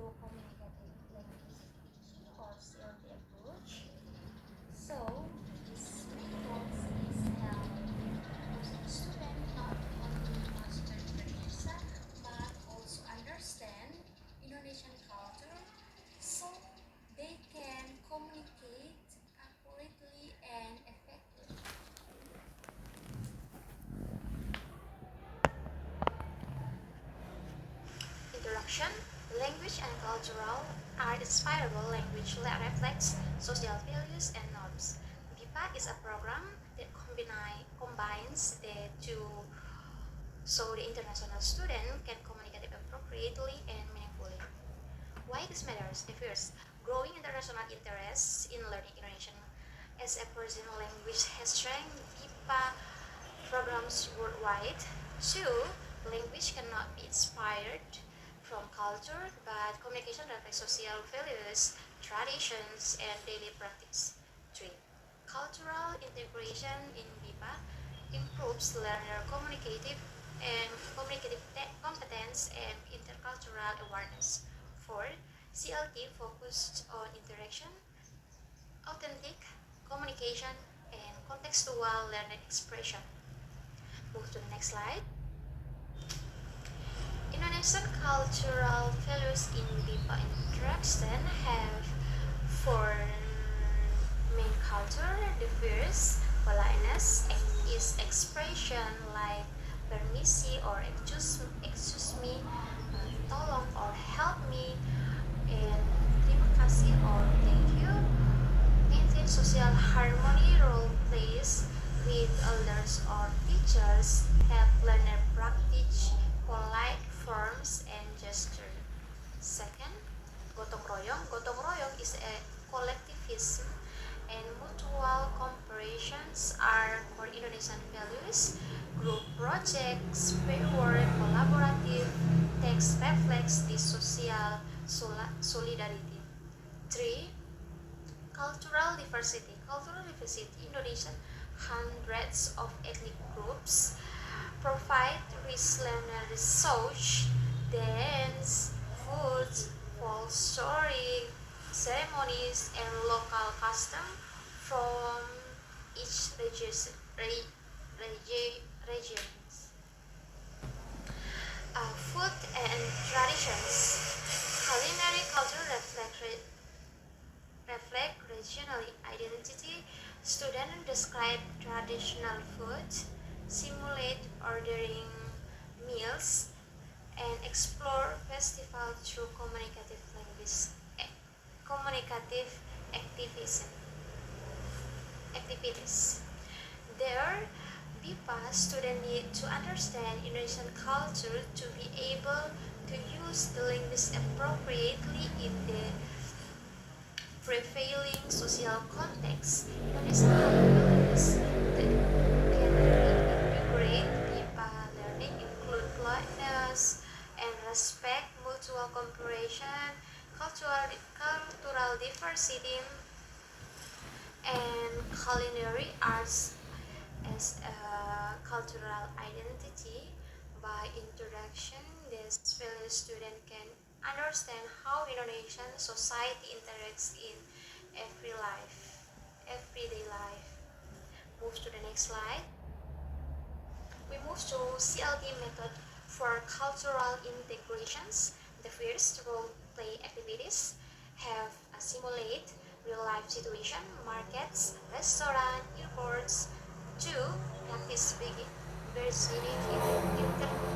through communicative language or CLT approach. So, this method is help students not only master Indonesia but also understand Indonesian culture so they can communicate accurately and effectively. Introduction. Language and cultural are inspirable language that reflects social values and norms. BIPA is a program that combines the two so the international student can communicate appropriately and meaningfully. Why this matters? The first, growing international interest in learning Indonesian as a personal language has strengthened BIPA programs worldwide. Two, language cannot be inspired from culture, but communication reflects social values, traditions, and daily practice. Three, cultural integration in BIPA improves learner communicative competence and intercultural awareness. Four, CLT focused on interaction, authentic communication, and contextual learning expression. Move to the next slide. Indonesian cultural values in BIPA interaction have four main culture. The first, politeness, is expression like permisi or excuse me, tolong or help me, and terima kasih or thank you. Maintain social harmony role plays with elders or teachers, help learner practice polite forms and gesture. Second, gotong royong. Gotong royong is a collectivism and mutual cooperations are core Indonesian values. Group projects, paperwork, collaborative text reflects this social solidarity. 3. Cultural diversity. Cultural diversity Indonesian hundreds of ethnic groups provide rich learner research, dance, foods, folk story, ceremonies, and local custom from each regions. Food and traditions. Culinary culture reflect regional identity. Students describe traditional food, simulate ordering meals, and explore festival through communicative activities. There, BIPA students need to understand Indonesian culture to be able to use the language appropriately in the prevailing social context. Indonesian capabilities that can integrate BIPA learning include politeness and respect, mutual cooperation, cultural diversity, and culinary arts as a cultural identity. By introduction, this fellow student can understand how Indonesian society interacts in everyday life. Move to the next slide. We move to CLT method for cultural integrations. The first, role play activities have a simulate real-life situation, markets, restaurant, airports. 2. Practice bargaining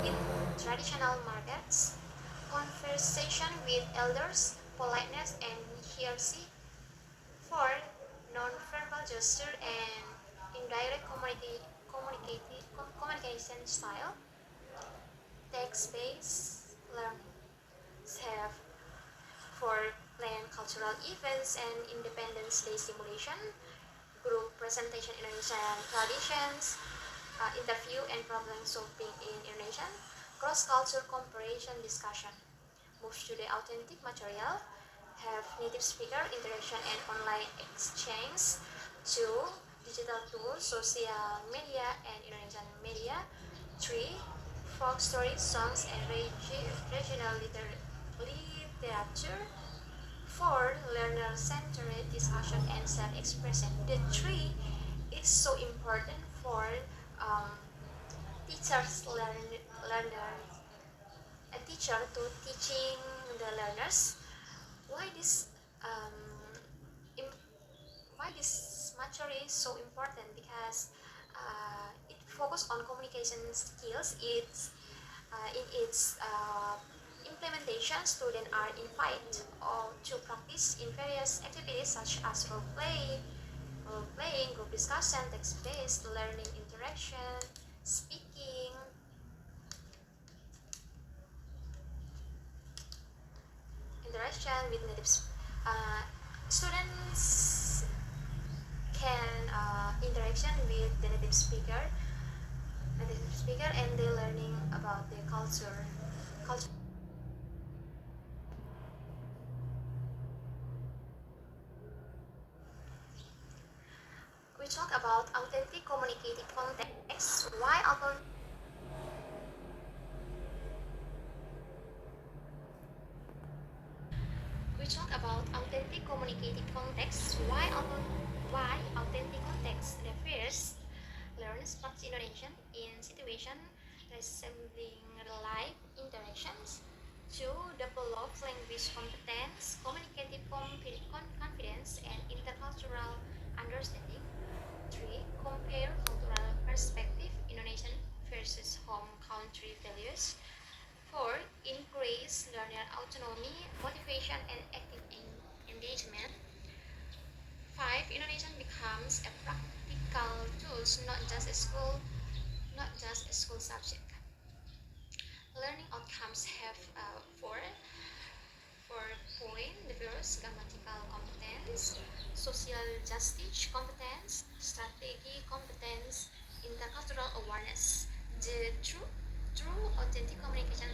in traditional markets, conversation with elders, politeness and courtesy. 4. Non-verbal gesture and indirect communication style. Text-based learning have for planned cultural events and Independence Day simulation, group presentation Indonesian traditions, interview and problem solving in Indonesian, cross-culture comparison discussion. Move to the authentic material, have native speaker interaction and online exchange. 2. Digital tools, social media and Indonesian media. 3. Folk stories, songs and regional theater. 4. Learner-centered discussion and self-expression. The 3 is so important for um, teachers, learners, a teacher to teaching the learners why um, im- why this material is so important because it focuses on communication skills. In its implementation, students are invited to practice in various activities such as role playing, group discussion, text-based learning, interaction, speaking, interaction with uh, students can interaction with the native speaker, and they learning about the culture. We talk about authentic communicative context. We talk about authentic communicative context. Why authentic context refers learners practice Indonesian in situation resembling real life interactions. 2. Develop language competence, communicative confidence, and intercultural understanding. 3. Compare cultural perspective, Indonesian versus home country values. 4. Increase learner autonomy, motivation, and active engagement. 5. Indonesian becomes a practical tool, not just a school subject. Learning outcomes have 4 point. The first, grammatical competence, social justice competence, strategy competence, intercultural awareness. The true authentic communication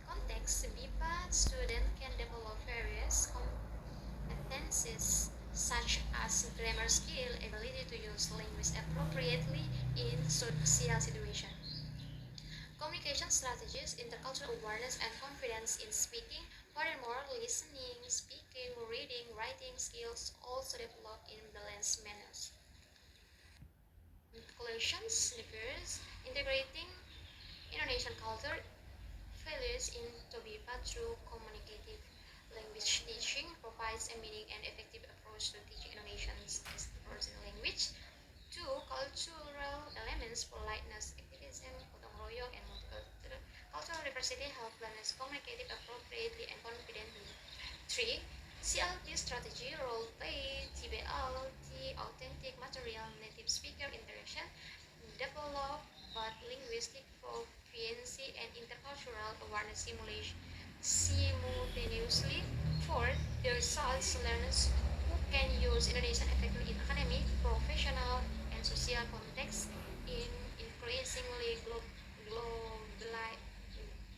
context, BIPA student can develop various competencies such as grammar skill, ability to use language appropriately in social situations. Communication strategies, intercultural awareness, and confidence in speaking. Furthermore, listening, speaking, reading, writing skills also develop in balanced manners. Conclusions, the first, integrating Indonesian culture values into BIPA through communicative language teaching provides a meaning and effective approach to teaching Indonesian as the first language. 2. Cultural elements, politeness, activism, gotong royong, and multicultural diversity help learners communicate appropriately and confidently. 3. CLT strategy, role play, TBLT, authentic material, native speaker interaction, develop but linguistic proficiency and intercultural awareness simultaneously. 4. The results, learners who can use Indonesian effectively in academic, professional, and social contexts in increasingly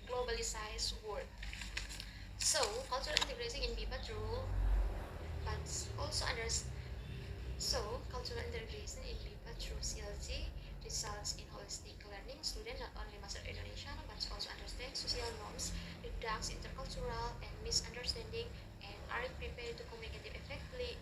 globalized world. So, cultural integration in BIPA through, but also under so, cultural integration in BIPA through CLG results in holistic learning. Students not only master Indonesian but also understand social norms, reduce intercultural and misunderstanding, and are prepared to communicate effectively